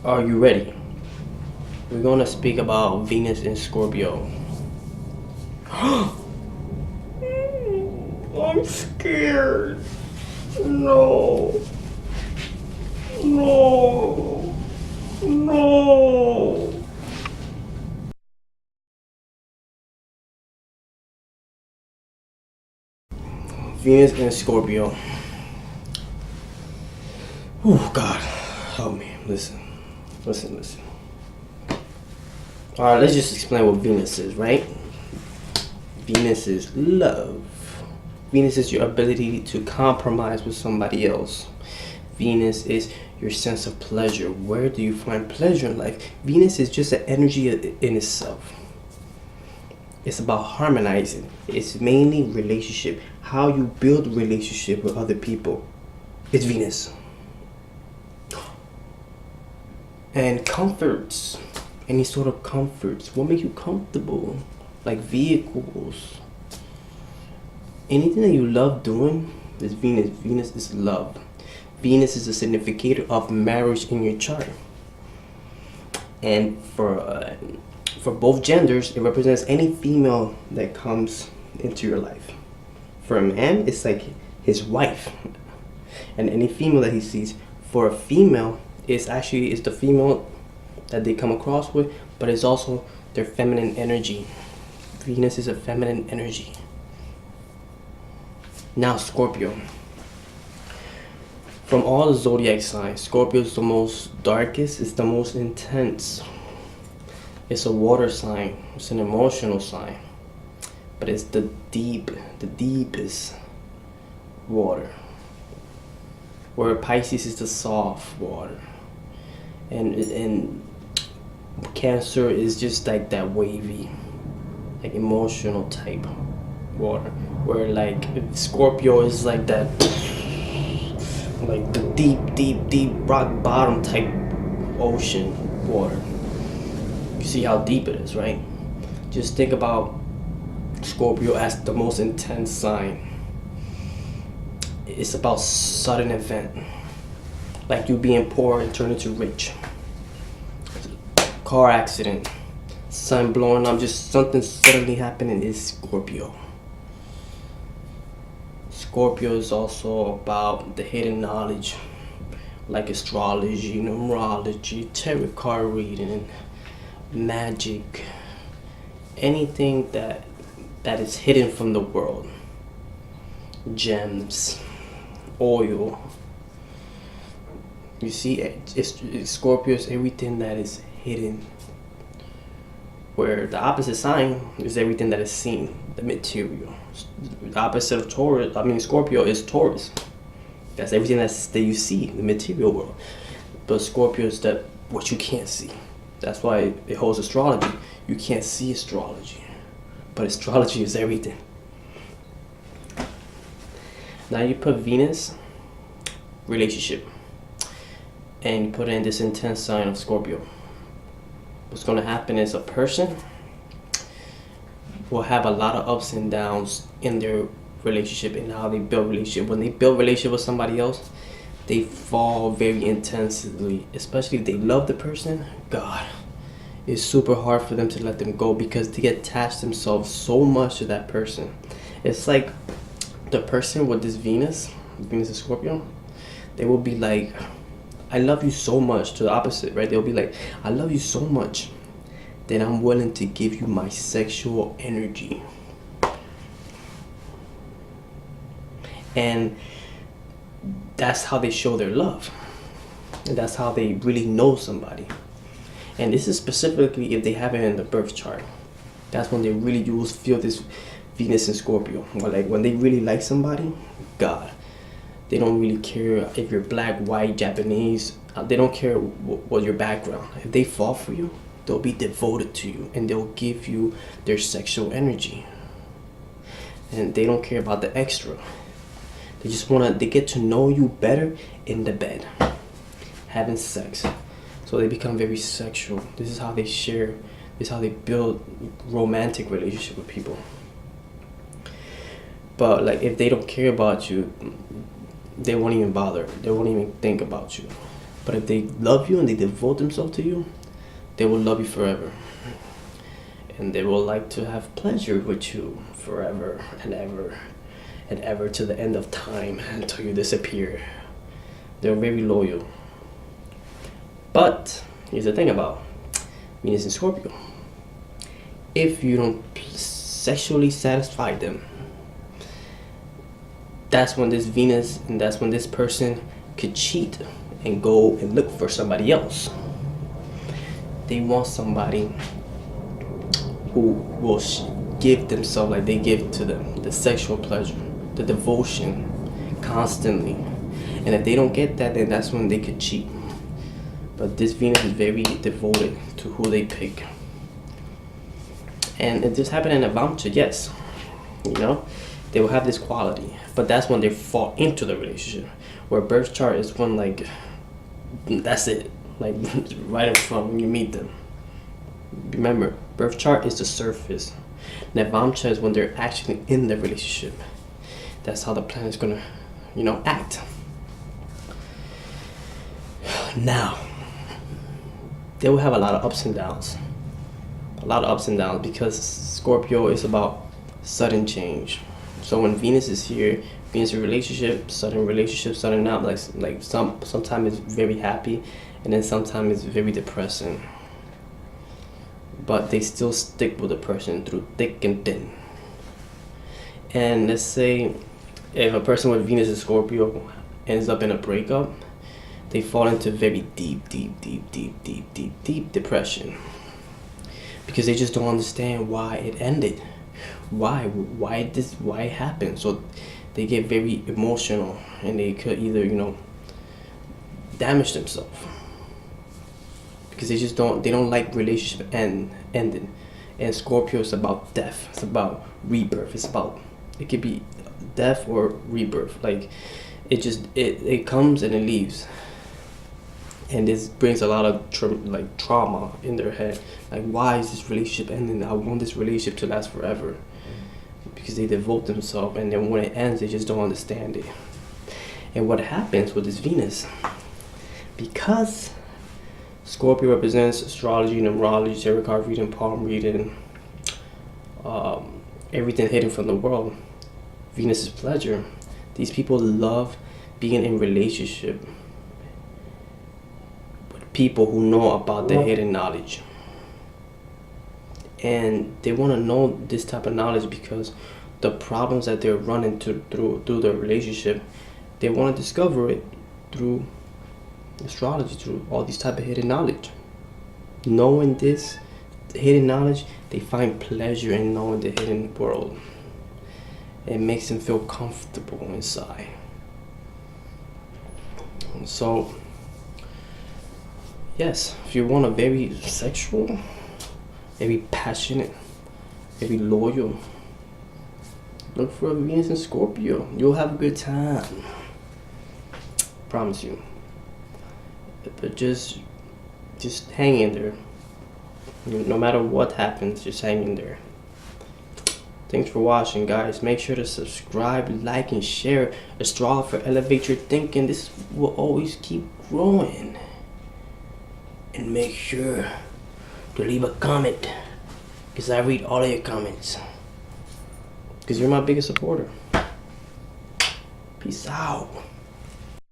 Are you ready? We're going to speak about Venus in Scorpio. I'm scared. No. No. No. Venus in Scorpio. Oh, God. Help me. Listen. Alright, let's just explain what Venus is, right? Venus is love. Venus is your ability to compromise with somebody else. Venus is your sense of pleasure. Where do you find pleasure in life? Venus is just an energy in itself. It's about harmonizing. It's mainly relationship. How you build relationship with other people. It's Venus. And comforts. Any sort of comforts. What makes you comfortable? Like vehicles. Anything that you love doing is Venus. Venus is love. Venus is a significator of marriage in your chart. And for both genders, it represents any female that comes into your life. For a man, it's like his wife. And any female that he sees. For a female, it's the female that they come across with, but it's also their feminine energy. Venus is a feminine energy. Now Scorpio. From all the zodiac signs, Scorpio is the most darkest, it's the most intense. It's a water sign, it's an emotional sign, but it's the deepest water. Where Pisces is the soft water. And Cancer is just like that wavy, like emotional type water. Where like Scorpio is like that, like the deep rock bottom type ocean water. You see how deep it is, right? Just think about Scorpio as the most intense sign. It's about sudden event, like you being poor and turning to rich. Car accident, sun blowing up, just something suddenly happening is Scorpio. Scorpio is also about the hidden knowledge, like astrology, numerology, tarot card reading, magic, anything that is hidden from the world. Gems, oil. You see, Scorpio is everything that is hidden. Where the opposite sign is everything that is seen, the material. The opposite of Scorpio is Taurus. That's everything that you see, the material world. But Scorpio is what you can't see. That's why it holds astrology. You can't see astrology, but astrology is everything. Now you put Venus, relationship, and you put in this intense sign of Scorpio. What's going to happen is a person will have a lot of ups and downs in their relationship and how they build relationship. When they build relationship with somebody else, they fall very intensely, especially if they love the person. God, it's super hard for them to let them go because they attach themselves so much to that person. It's like the person with this Venus and Scorpio, they will be like, I love you so much, to the opposite, right? They'll be like, I love you so much that I'm willing to give you my sexual energy. And that's how they show their love. And that's how they really know somebody. And this is specifically if they have it in the birth chart. That's when they really feel this Venus and Scorpio. Or like when they really like somebody, God, they don't really care if you're black, white, Japanese. They don't care what your background. If they fall for you, they'll be devoted to you and they'll give you their sexual energy. And they don't care about the extra. They just they get to know you better in the bed, having sex. So they become very sexual. This is how they share. This is how they build romantic relationship with people. But like if they don't care about you, they won't even bother. They won't even think about you. But if they love you and they devote themselves to you, they will love you forever. And they will like to have pleasure with you forever and ever to the end of time until you disappear. They're very loyal. But here's the thing about Venus in Scorpio. If you don't sexually satisfy them, that's when this Venus and that's when this person could cheat and go and look for somebody else. They want somebody who will give themselves like they give to them, the sexual pleasure, the devotion, constantly. And if they don't get that, then that's when they could cheat. But this Venus is very devoted to who they pick. And if this happened in a Vamcha, yes, you know, they will have this quality. But that's when they fall into the relationship. Where birth chart is when, like, that's it. Like, right in front when you meet them. Remember, birth chart is the surface. Navamcha is when they're actually in the relationship. That's how the planet's gonna, you know, act. Now, they will have a lot of ups and downs. A lot of ups and downs because Scorpio is about sudden change. So when Venus is here, Venus in relationship, sudden out. Like sometimes it's very happy, and then sometimes it's very depressing. But they still stick with the person through thick and thin. And let's say if a person with Venus in Scorpio ends up in a breakup, they fall into very deep depression. Because they just don't understand why it ended. Why it happened. So they get very emotional and they could either, you know, damage themselves. Because they don't like relationship ending. And Scorpio is about death. It's about rebirth. It could be death or rebirth. Like it comes and it leaves. And this brings a lot of trauma in their head. Like, why is this relationship ending? I want this relationship to last forever. Because they devote themselves, and then when it ends, they just don't understand it. And what happens with this Venus, because Scorpio represents astrology, numerology, tarot card reading, palm reading, everything hidden from the world, Venus is pleasure. These people love being in relationship people who know about the hidden knowledge, and they want to know this type of knowledge because the problems that they're running through their relationship, they want to discover it through astrology, through all these type of hidden knowledge. Knowing this hidden knowledge, they find pleasure in knowing the hidden world. It makes them feel comfortable inside. So yes, if you want a very sexual, very passionate, very loyal, look for a Venus in Scorpio. You'll have a good time. Promise you. But just hang in there. No matter what happens, just hang in there. Thanks for watching, guys. Make sure to subscribe, like, and share. Astrologer, elevate your thinking. This will always keep growing. And make sure to leave a comment, because I read all of your comments, because you're my biggest supporter. Peace out.